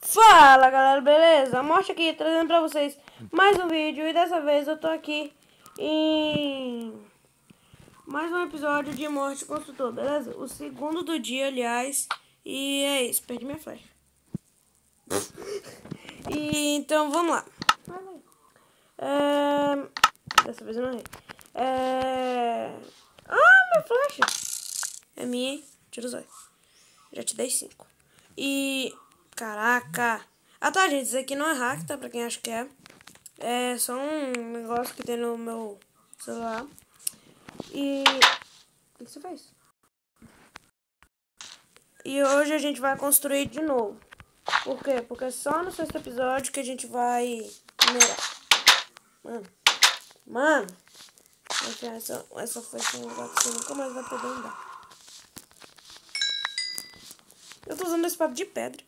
Fala galera, beleza? Mostra aqui, trazendo pra vocês mais um vídeo. E dessa vez eu tô aqui em mais um episódio de Morte Construtor, beleza? O segundo do dia, aliás. E é isso, perdi minha flecha. E então vamos lá. Dessa vez eu não errei. Ah, minha flecha! É minha, hein? Tira os olhos. Já te dei 5. E... Caraca! Ah tá, gente, isso aqui não é hack, tá? Pra quem acha que é. É só um negócio que tem no meu celular. E... O que você fez? E hoje a gente vai construir de novo. Por quê? Porque é só no sexto episódio que a gente vai minerar. Mano. Essa foi um lugar que você nunca mais vai poder andar. Eu tô usando esse papo de pedra.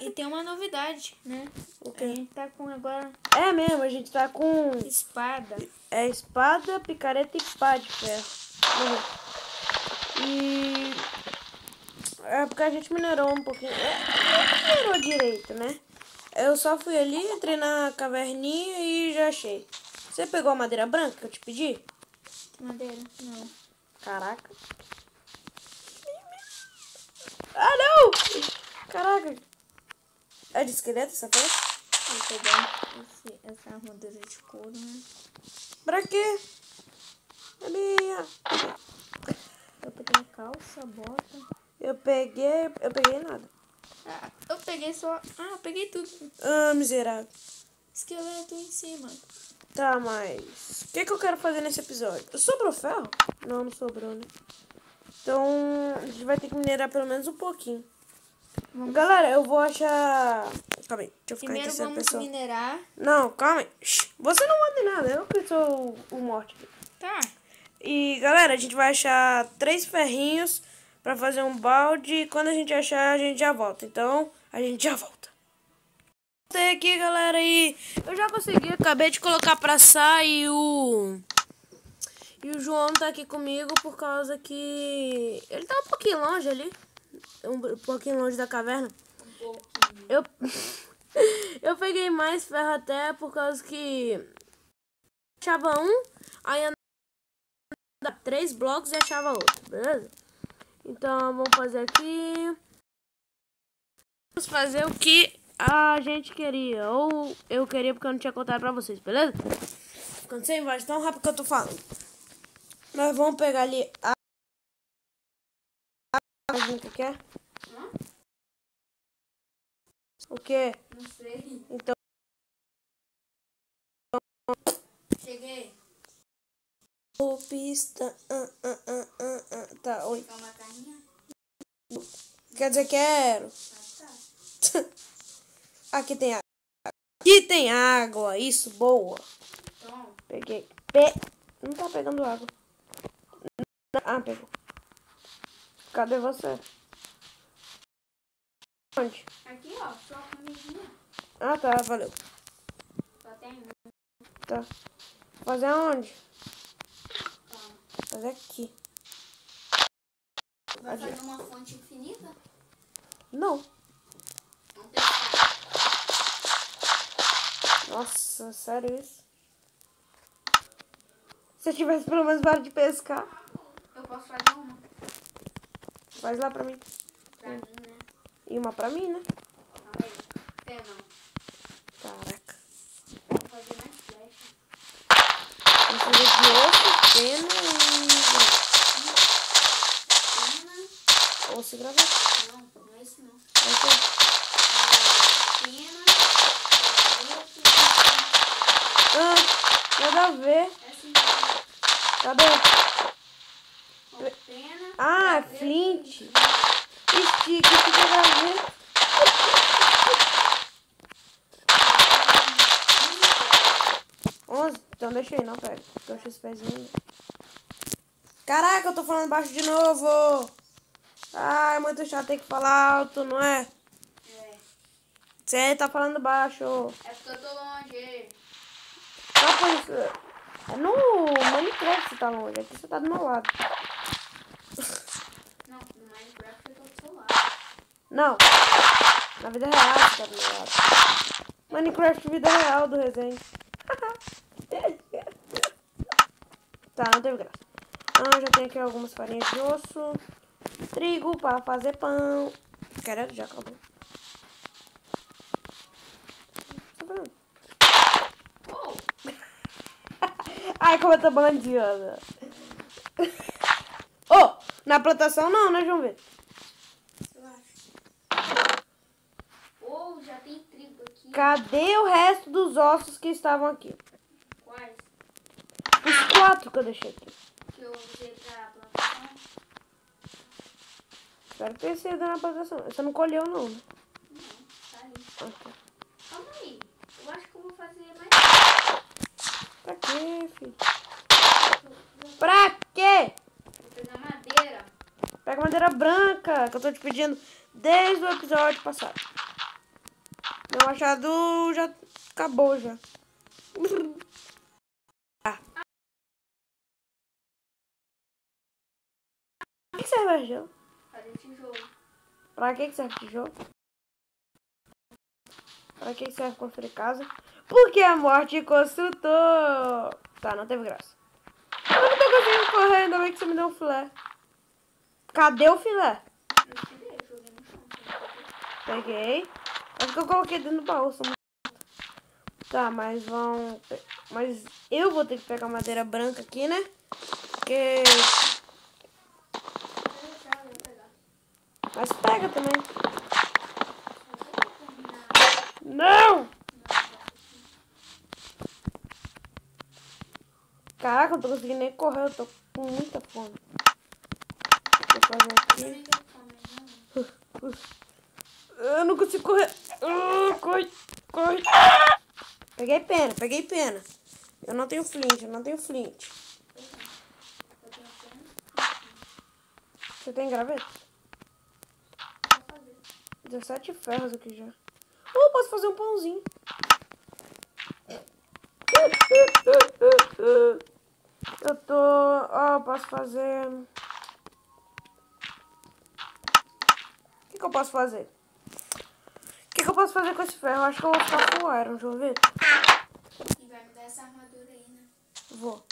E tem uma novidade, né? O quê? A gente tá com agora É mesmo, a gente tá com... espada. É espada, picareta e pá de ferro. E... É porque a gente minerou um pouquinho. Não minerou direito, né? Eu só fui ali, entrei na caverninha e já achei. Você pegou a madeira branca que eu te pedi? Madeira? Não. Caraca. Ah, não! Caraca. É de esqueleto essa peça? Vou pegar essa armadura de couro, né? Pra quê? É minha. Eu peguei calça, bota. Eu peguei nada. Ah, eu peguei só... Ah, eu peguei tudo. Ah, miserável. Esqueleto em cima. Tá, mas... O que eu quero fazer nesse episódio? Sobrou ferro? Não, não sobrou, né? Então, a gente vai ter que minerar pelo menos um pouquinho. Galera, eu vou achar... Calma aí, deixa eu ficar em Primeiro terceira vamos pessoa. minerar. Não, calma aí. Você não manda em nada, eu que sou o morte aqui. Tá. E, galera, a gente vai achar 3 ferrinhos pra fazer um balde. E quando a gente achar, a gente já volta. Então, a gente já volta. Voltei aqui, galera, e eu já consegui. Acabei de colocar pra assar e o João tá aqui comigo por causa que ele tá um pouquinho longe ali. Um pouquinho longe da caverna. Eu peguei mais ferro até por causa que achava um, aí andava 3 blocos e achava outro, beleza? Então vamos fazer aqui. Vamos fazer o que a gente queria, ou eu queria porque eu não tinha contado pra vocês, beleza? Ficando sem voz tão rápido que eu tô falando. Nós vamos pegar ali a gente quer. O que? Não sei. Então. Cheguei. Pista. Tá, oi. Quer uma carninha? Quer dizer, quero. Ah, tá. Aqui tem água. Aqui tem água. Isso, boa. Então, Peguei. Não tá pegando água. Ah, pegou. Cadê você? Onde? aqui, ó. Só comidinha. Ah, tá. Valeu. Só tem um. Tá. Fazer aonde? Tá. Fazer aqui. Vai fazer uma fonte infinita? Não. Não tem como. Nossa, sério isso? Se eu tivesse pelo menos vara de pescar. Eu posso fazer uma Faz lá pra mim. pra mim, né? E uma pra mim, né? Calma aí. Pena. Caraca. Vou fazer mais flecha. Vou fazer de osso, pena Pena. e... Osso e gravata. Não, não é isso não. Ok. Pena. Ah, nada a ver. É assim. Cadê? Pena. Ah, flint. Stick, fica gravando. 11? Então deixa aí, não pega. Porque eu achei esse pezinho. Caraca, eu tô falando baixo de novo. Ai, muito chato ter que falar alto, não é? É. Você tá falando baixo. É porque eu tô longe. Só por isso. É no Minecraft que você tá longe. Aqui você tá do meu lado. Não, no Minecraft eu tô do seu lado. Não. Na vida real, tá ligado? Minecraft vida real do Resende. Tá, não teve graça. Então, já tenho aqui algumas farinhas de osso. Trigo para fazer pão. Quero, já acabou. Ai, como eu tô bandiosa. Oh, na plantação não, né, João Vitor? Eu acho. Oh, já tem trigo aqui. Cadê o resto dos ossos que estavam aqui? Quais? Os 4 que eu deixei aqui. Que eu usei pra plantação? Espero ter sido na plantação. Você não colheu, não, né? Não, tá ali. Ok. Calma aí. Eu acho que eu vou fazer mais. Pra quê, filho? Pra quê? Vou pegar madeira. Pega madeira branca, que eu tô te pedindo desde o episódio passado. Meu machado já acabou, já. Ah. Pra que serve argila? Fazer tijolo. Pra que serve tijolo? Pra que serve construir casa? Porque a morte construtor. Tá, não teve graça. Eu não tô conseguindo correr, ainda bem que você me deu um filé. Cadê o filé? Eu tirei, joguei no chão. Peguei. Acho que eu coloquei dentro do baú. Tá, mas vão... Mas eu vou ter que pegar madeira branca aqui, né? Porque... Eu vou pegar. Mas pega também. Não! Caraca, eu não tô conseguindo nem correr. Eu tô com muita fome. Vou fazer aqui. Eu não consigo correr. Corre, corre. Peguei pena, peguei pena. Eu não tenho flint, eu não tenho flint. Você tem graveto? 17 ferros aqui já. Posso fazer um pãozinho. Eu tô... posso fazer... O que eu posso fazer? O que eu posso fazer com esse ferro? Eu acho que eu vou ficar com o iron, deixa eu ver. E vai me dar essa armadura aí, né? Vou.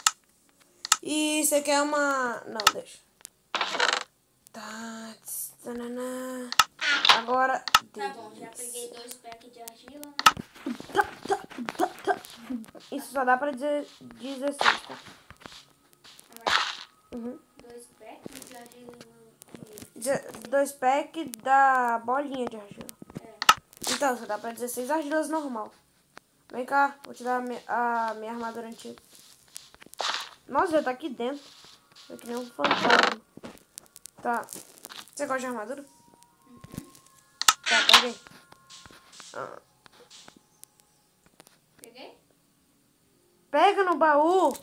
E você quer uma... Não, deixa. Tá. Tanana. Agora... Tá bom, já peguei 2 packs de argila, né? Isso só dá pra 16, tá? Uhum. 2 packs de argila e 2 packs da bolinha de argila. É. Então, só dá pra 16 argilas normal. Vem cá, vou te dar a minha armadura antiga. Nossa, já tá aqui dentro. É que nem um fantasma. Tá. Você gosta de armadura? Tá, peguei. Peguei? Pega no baú.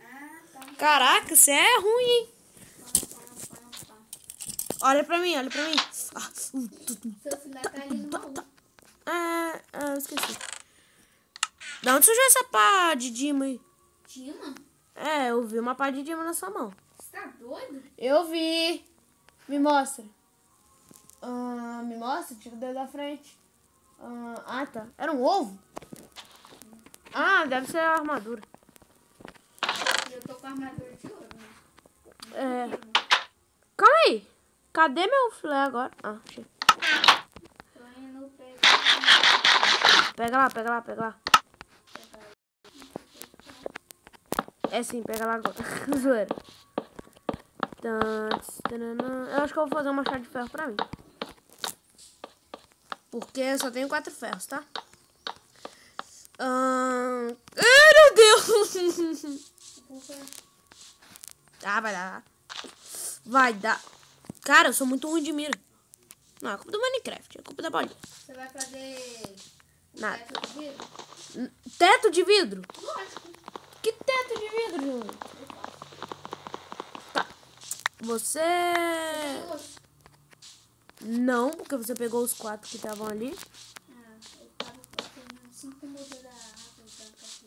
Ah, tá. Caraca, você é ruim, hein? Pá. Olha pra mim, olha pra mim. Seu filé tá ali no baú. Eu esqueci. Da onde surgiu essa pá de dima aí? Dima? É, eu vi uma pá de dima na sua mão. Você tá doido? Eu vi. Me mostra. Me mostra, tira o dedo da frente. Tá. Era um ovo? Deve ser a armadura. Eu tô com a armadura de ouro, né? Calma aí. Cadê meu filé agora? Achei. Tô indo pegar. Pega lá. É sim, pega lá agora. Zoeira. Eu acho que eu vou fazer uma chave de ferro pra mim. Porque eu só tenho 4 ferros, tá? Ai, meu Deus! Vai dar. Vai dar. Cara, eu sou muito ruim de mira. Não, é culpa do Minecraft, é culpa da bolinha. Você vai fazer Nada. teto de vidro? Teto de vidro? Lógico. Que teto de vidro, Júnior? Tá. Você... Não, porque você pegou os 4 que estavam ali. Eu tava fazendo 5 mudas da árvore branca aqui.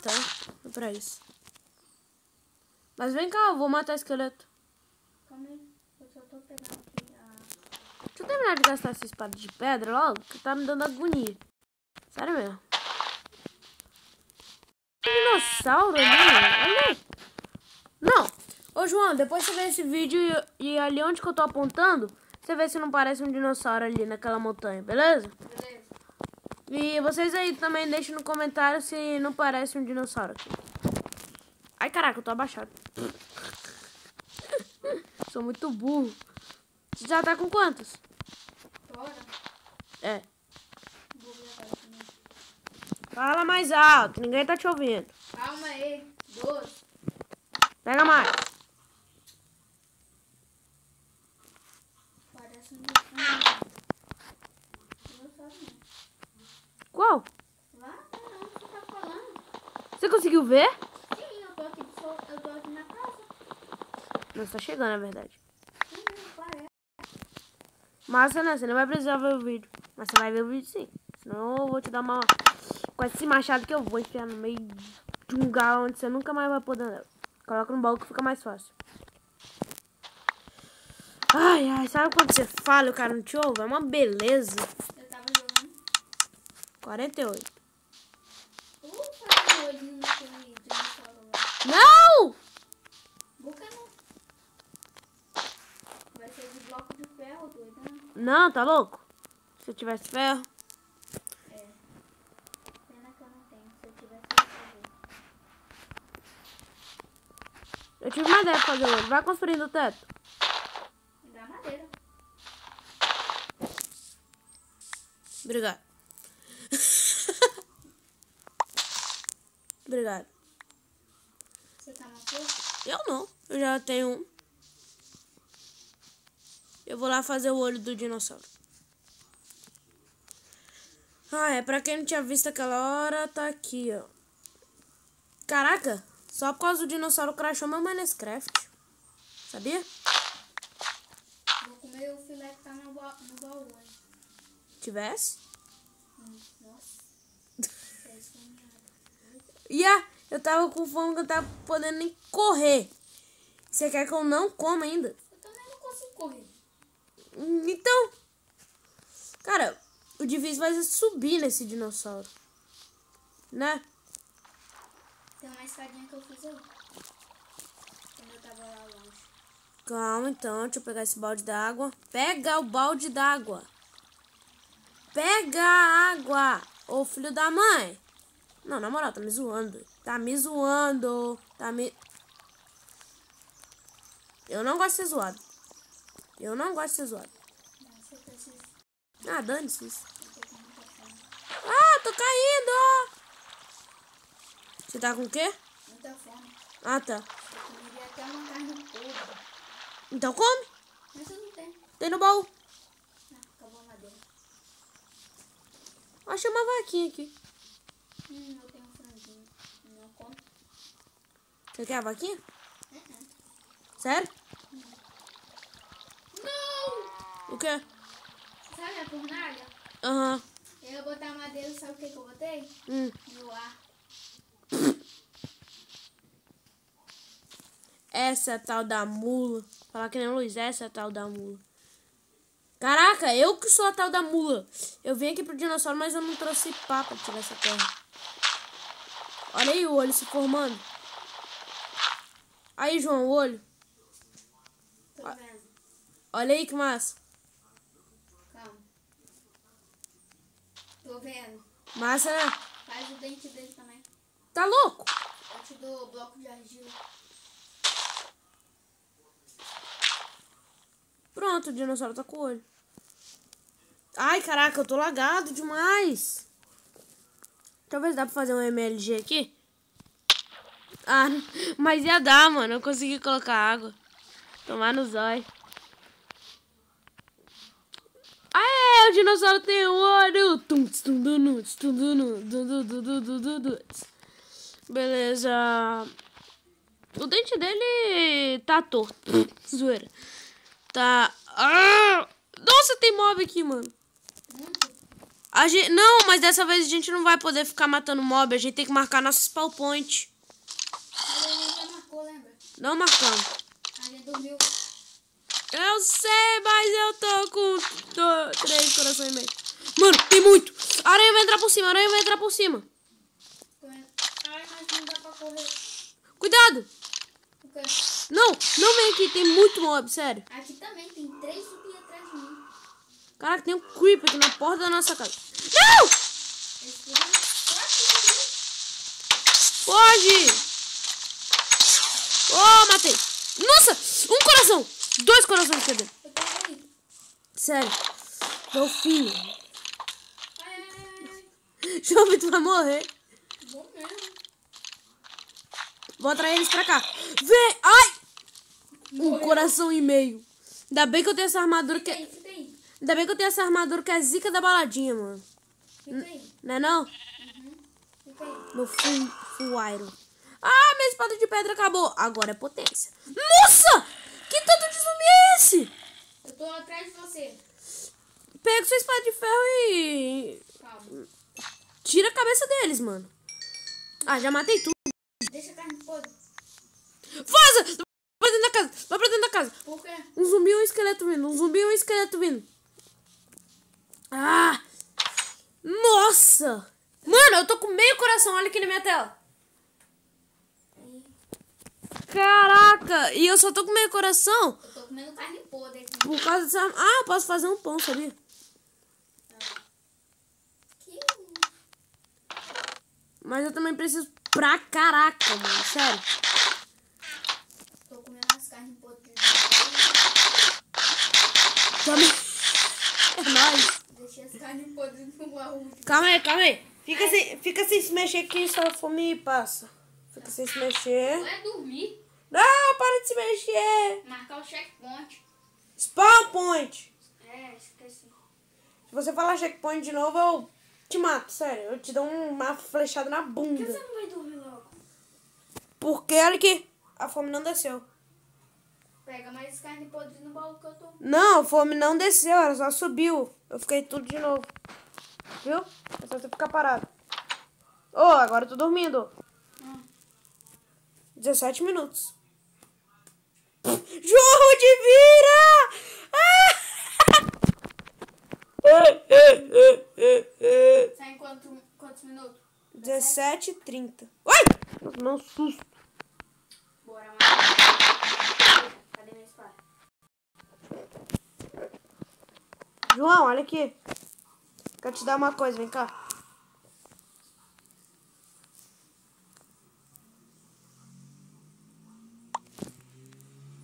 Tá. É pra isso. Mas vem cá, eu vou matar o esqueleto. Calma aí, eu só tô pegando aqui a... Deixa eu terminar terminar de gastar essa espada de pedra logo, que tá me dando agonia. Sério mesmo. Dinossauro ali, olha aí. Não. Ô, João, depois você vê esse vídeo e ali onde que eu tô apontando, você vê se não parece um dinossauro ali naquela montanha, beleza? Beleza. E vocês aí também deixem no comentário se não parece um dinossauro aqui. Ai, caraca, eu tô abaixado. Sou muito burro. Você já tá com quantos? Bora. É. Vou ver agora também. Fala mais alto, ninguém tá te ouvindo. Calma aí. 12. Pega mais. Parece um dinossauro. Qual? Lá, não, você tá falando. Você conseguiu ver? Sim, eu tô aqui na casa. Não, você tá chegando, na verdade. Sim, parece. Massa, né? Você não vai precisar ver o vídeo. Mas você vai ver o vídeo sim. Senão eu vou te dar uma... Com esse machado que eu vou enfiar no meio de um lugar onde você nunca mais vai poder andar. Coloca no baú que fica mais fácil. Ai, ai, sabe quando você fala e o cara não te ouve? É uma beleza. Eu tava jogando. 48. Faz um olhinho naquele dinossauro lá. Não! Boca não. Vai ser de bloco de ferro, doido, né? Não, tá louco? Se eu tivesse ferro. É. Pena que eu não tenho. Se eu tivesse, eu ia fazer. Eu tive uma ideia pra fazer hoje. Vai construindo o teto. Me dá madeira. Obrigado. Obrigado. Você tá na flor? Eu não. Eu já tenho um. Eu vou lá fazer o olho do dinossauro. Ah, é. Pra quem não tinha visto aquela hora, tá aqui, ó. Caraca. Só por causa do dinossauro crashou meu Minecraft. Sabia? Vou comer o filé que tá no baú. Tivesse? Nossa. É isso mesmo. Eu tava com fome que eu tava podendo nem correr. Você quer que eu não coma ainda? Eu também não consigo correr. Então, cara, o difícil vai ser subir nesse dinossauro, né? Tem uma escadinha que eu fiz aí. Quando eu tava lá longe. Calma, então, deixa eu pegar esse balde d'água. Pega o balde d'água. Pega a água, ô filho da mãe. Não, na moral, tá me zoando. Tá me zoando. Eu não gosto de ser zoado. Eu não gosto de ser zoado. Mas você precisa Ah, dane-se isso. ter muita fome. Ah, tô caindo. Você tá com o quê? Muita fome. Ah, tá. Eu comeria até uma carne podre. Então come. Mas eu não tenho. Tem no baú. Ah, acabou a madeira. Achei uma vaquinha aqui. Eu tenho um franguinho. Não como. Você quer a vaquinha? Sério? Não! O quê? Sabe a fornalha? Aham. Eu ia botar madeira, sabe o que eu botei? No ar. Essa é a tal da mula. Falar que nem o Luiz, essa é a tal da mula. Caraca, eu que sou a tal da mula. Eu vim aqui pro dinossauro, mas eu não trouxe pá pra tirar essa terra. Olha aí o olho se formando. Aí, João, o olho. Tô vendo. Olha aí que massa. Calma. Tô vendo. Massa, né? Faz o dente dele também. Tá louco? Eu te dou o bloco de argila. Pronto, o dinossauro tá com o olho. Ai, caraca, eu tô lagado demais. Talvez dá pra fazer um MLG aqui. Ah, mas ia dar, mano. Eu consegui colocar água. Tomar no zóio. Aê, o dinossauro tem um olho. Beleza. O dente dele tá torto. Zoeira. Tá. Ah! Nossa, tem mob aqui, mano. Não, mas dessa vez a gente não vai poder ficar matando mob. A gente tem que marcar nosso spawn point. A gente já marcou, lembra? Não marcamos. A gente dormiu. Eu sei, mas eu tô com 3 corações e meio. Mano, tem muito. A aranha vai entrar por cima, a aranha vai entrar por cima. Ai, mas não dá pra correr. Cuidado. O quê? Não vem aqui, tem muito mob, sério. Aqui também tem 3 zumbis atrás de mim. Caraca, tem um creeper aqui na porta da nossa casa. Não! Eles foram 4 zumbis. Foge! Oh, matei. Nossa, um coração. 2 corações, cadê? Eu tô aí. Sério. Meu filho. Ai. João Vitor vai morrer. Bom mesmo. Vou atrair eles pra cá. Vem! Ai! Um Morreu. coração e meio. Ainda bem que eu tenho essa armadura que... Fica aí. Ainda bem que eu tenho essa armadura que é a zica da baladinha, mano. Fica aí. Não é não? Fica aí. Meu full iron. Ah, minha espada de pedra acabou. Agora é potência. Nossa! Que tanto de zumbi é esse? Eu tô atrás de você. Pega sua espada de ferro e... Calma. tira a cabeça deles, mano. Ah, já matei tudo. Deixa a carne podre. Vaza! Vai pra dentro da casa. Vai pra dentro da casa. Por quê? Um zumbi e um esqueleto vindo. Um zumbi e um esqueleto vindo. Ah! Nossa! Mano, eu tô com meio coração. Olha aqui na minha tela. Aí. Caraca! E eu só tô com meio coração Eu tô comendo carne podre aqui. por causa dessa... Ah, eu posso fazer um pão, sabia? Que... Mas eu também preciso pra caraca, mano. Sério. Tô comendo as carnes podres. Também. É nóis. Deixei as carnes podres no baú. Calma aí. Fica sem se mexer que só a fome passa. Fica sem se mexer. Não é dormir. Não, para de se mexer. Marcar o checkpoint. Spawn point. É, esqueci. Se você falar checkpoint de novo, eu te mato, sério. Eu te dou uma flechada na Por que bunda. você não vai dormir logo? Porque, olha aqui, a fome não desceu. Pega mais carne podre no baú que eu tô. Não, a fome não desceu, ela só subiu. Eu fiquei tudo de novo. Viu? É só você ficar parado. Ô, agora eu tô dormindo. 17 minutos. João de vira! Sai em quantos minutos? 17h30. Ai! Não susto. Bora, mais. Cadê minha espada? João, olha aqui. Quero te dar uma coisa, vem cá.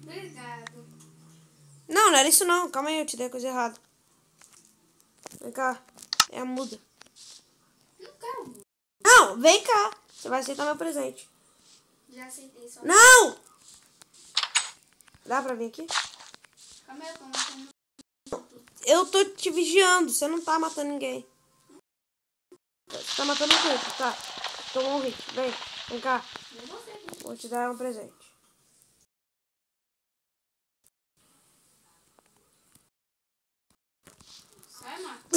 Obrigado. Não, não era isso não. Calma aí, eu te dei a coisa errada. Vem cá. É a muda. Não quero. Não, vem cá. Você vai aceitar meu presente. Já aceitei só. Não! Dá pra vir aqui? Calma aí, eu tô matando. Eu tô te vigiando. Você não tá matando ninguém. Você tá matando o Rick, tá? Tomou um hit. Vem cá. Nem você aqui. Vou te dar um presente. Sai, Marco.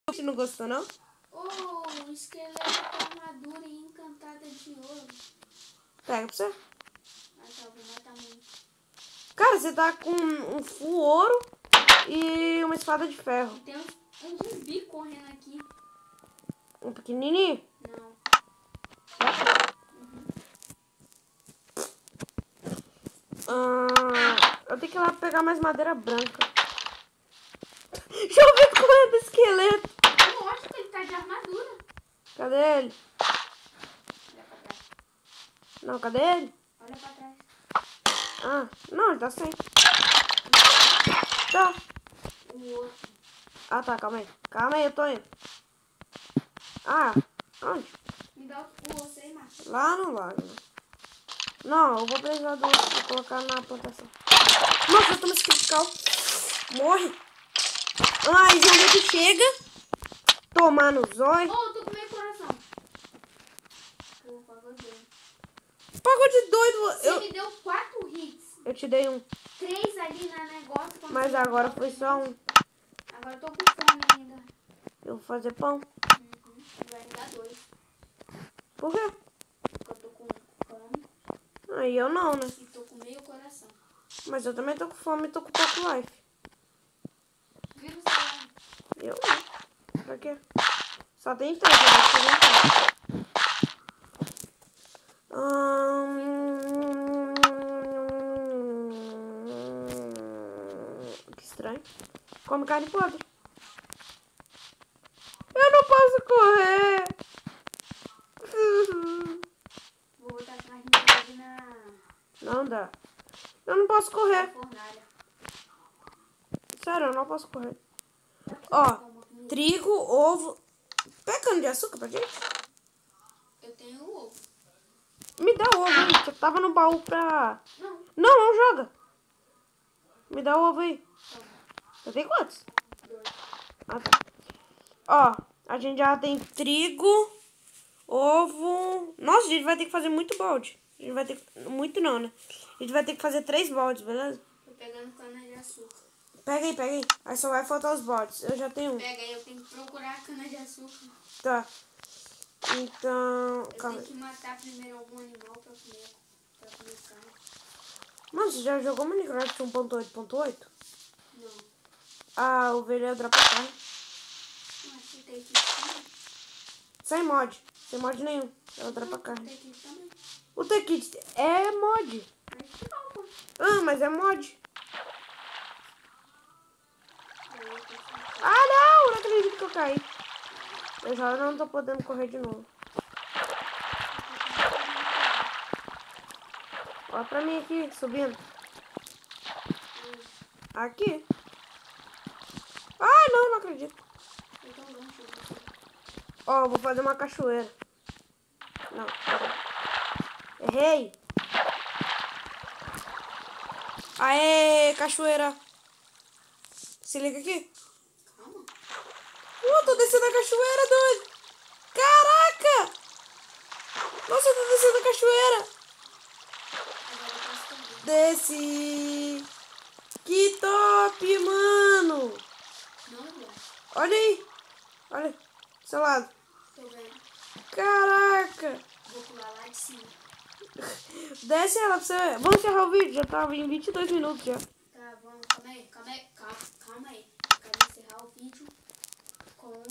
Você não gostou, não? Oh, o esqueleto com armadura encantada de ouro. Pega pra você. Ah, tá, vou matar muito. Cara, você tá com um full ouro e uma espada de ferro. E tem um zumbi correndo aqui. Um pequenininho. Não. Eu tenho que ir lá pegar mais madeira branca. Já ouvi correr do esqueleto. Lógico que ele tá de armadura. Cadê ele? Olha pra trás. Não, cadê ele? Olha pra trás. Ah, não, ele tá sem. Tá. O outro. Ah, tá, calma aí, eu tô indo. Ah, onde? Me dá o osso aí, Marcos. Lá no lago, né? Não, eu vou precisar do outro pra colocar na plantação. Nossa, eu tô mais critical. Morre. Ai, João que chega. Tomar no zóio. Oh, eu tô com meio coração. Pô, pagou doido. Pagou de doido. Você me deu 4 hits. Eu te dei um. 3 ali na negócio. quando Mas você agora deu foi só um. Agora eu tô com fome ainda. Eu vou fazer pão. Vai me dar 2. Por quê? Porque eu tô com fome Aí eu não, né? e tô com meio coração. Mas eu também tô com fome e tô com pouco life. Vira o celular. Eu não. Pra quê? Só tem 3, eu vou fazer um. Que estranho. Come carne podre. Eu não posso correr. Vou botar carne podre na Não dá. Eu não posso correr. fornalha. Sério, eu não posso correr. Ó, trigo, ovo. Pega cana de açúcar pra gente? Eu tenho o ovo. Me dá o ovo aí. Eu tava no baú pra... Não. Não joga. Me dá o ovo aí. Toma. Você tem quantos? 2. Ah, tá. Ó, a gente já tem trigo, ovo... Nossa, a gente vai ter que fazer muito balde. A gente vai ter que... Muito não, né? A gente vai ter que fazer 3 baldes, beleza? Tô pegando cana de açúcar. Pega aí, pega aí. Aí só vai faltar os baldes. Eu já tenho um. Pega aí, eu tenho que procurar a cana de açúcar. Tá. Então... Eu Calma tenho aí. que matar primeiro algum animal pra comer. Pra comer carne. Mano, você já jogou Minecraft 1.8.8? Não. A ovelha dropa carne. Mas você tem que também. Sem mod. Sem mod nenhum. Ela dropa carne. Tem que também. O T-Kit é mod. Mas que não, pô. Ah, mas é mod. Aí eu tenho que... Ah, não! Não acredito que eu caí. Eu já não tô podendo correr de novo. Olha pra mim aqui, subindo. Aqui. Ah, não acredito. Eu tô longe de você. Ó, vou fazer uma cachoeira. Não, errei. Aê, cachoeira. Se liga aqui. Calma. Tô descendo a cachoeira, doido. Caraca. Nossa, eu tô descendo a cachoeira. Agora eu posso também. Desci. Que top, mano. Não, Léo. Olha aí. Olha. Do seu lado. Tô vendo. Caraca. Vou pular lá de cima. Desce ela pra você ver. Vamos encerrar o vídeo. Já tava em 22 minutos já. Tá, vamos. Calma aí. Calma aí. Eu quero encerrar o vídeo com...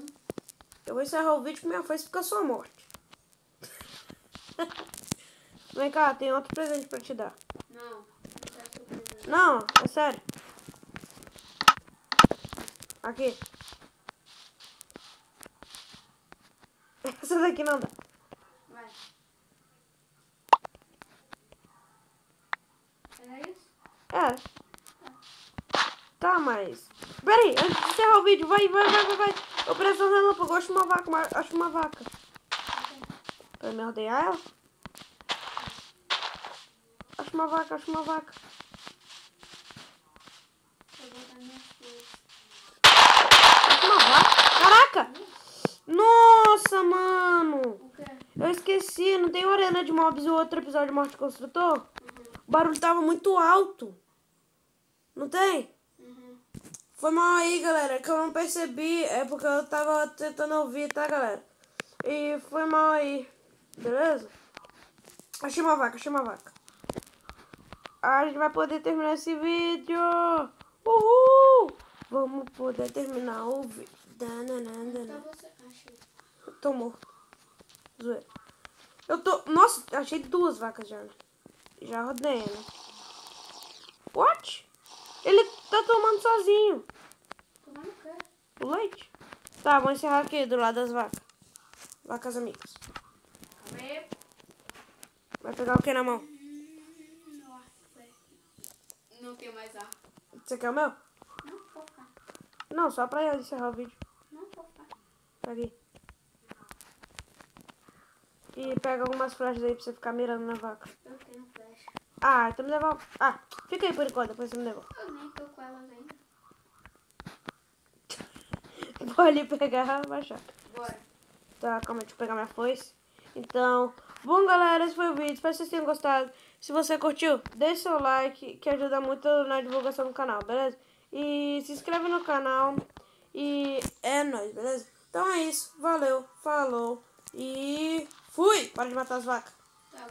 Eu vou encerrar o vídeo com minha face porque eu sou a morte. Vem cá, tem outro presente pra te dar. Não. Não quero surpresa. Não, é sério. Aqui. Essa daqui não dá. Vai. Era isso? Tá, mas... Pera aí, antes de encerrar o vídeo, vai. Operação Relâmpago, acho uma vaca, Ok. Pra me rodear ela? Acho uma vaca. Vou botar minhas flores. Acho uma vaca. Caraca! Nossa, mano! O quê? Eu esqueci, não tem o Arena de Mobs e o outro episódio de Morte Construtor? Uhum. O barulho tava muito alto. Não tem? Uhum. Foi mal aí, galera, que eu não percebi. É porque eu tava tentando ouvir, tá, galera? E foi mal aí. Beleza? Achei uma vaca. A gente vai poder terminar esse vídeo. Uhul! Vamos poder terminar o vídeo. Tá você. Achei. Tô morto. Zoeira. Nossa, achei 2 vacas já. Já rodei, né? What? Ele tá tomando sozinho. Tomando o quê? O leite. Tá, vamos encerrar aqui do lado das vacas. Vacas amigas. Calma aí. Vai pegar o que na mão? Nossa. Não tenho mais ar. Você quer o meu? Não, vou ficar. Não, só pra eu encerrar o vídeo. Não, vou ficar. Pega aí. E pega algumas flechas aí pra você ficar mirando na vaca. Eu tenho flecha. Ah, então me devolve. Ah, fica aí por enquanto, depois você me devolve. Eu nem tô com elas ainda. Vou ali pegar e baixar. Bora. Tá, calma, deixa eu pegar minha foice. Então, bom, galera, esse foi o vídeo. Espero que vocês tenham gostado. Se você curtiu, deixe seu like, que ajuda muito na divulgação do canal, beleza? E se inscreve no canal. E é nóis, beleza? Então é isso. Valeu, falou e fui! Para de matar as vacas. Tá,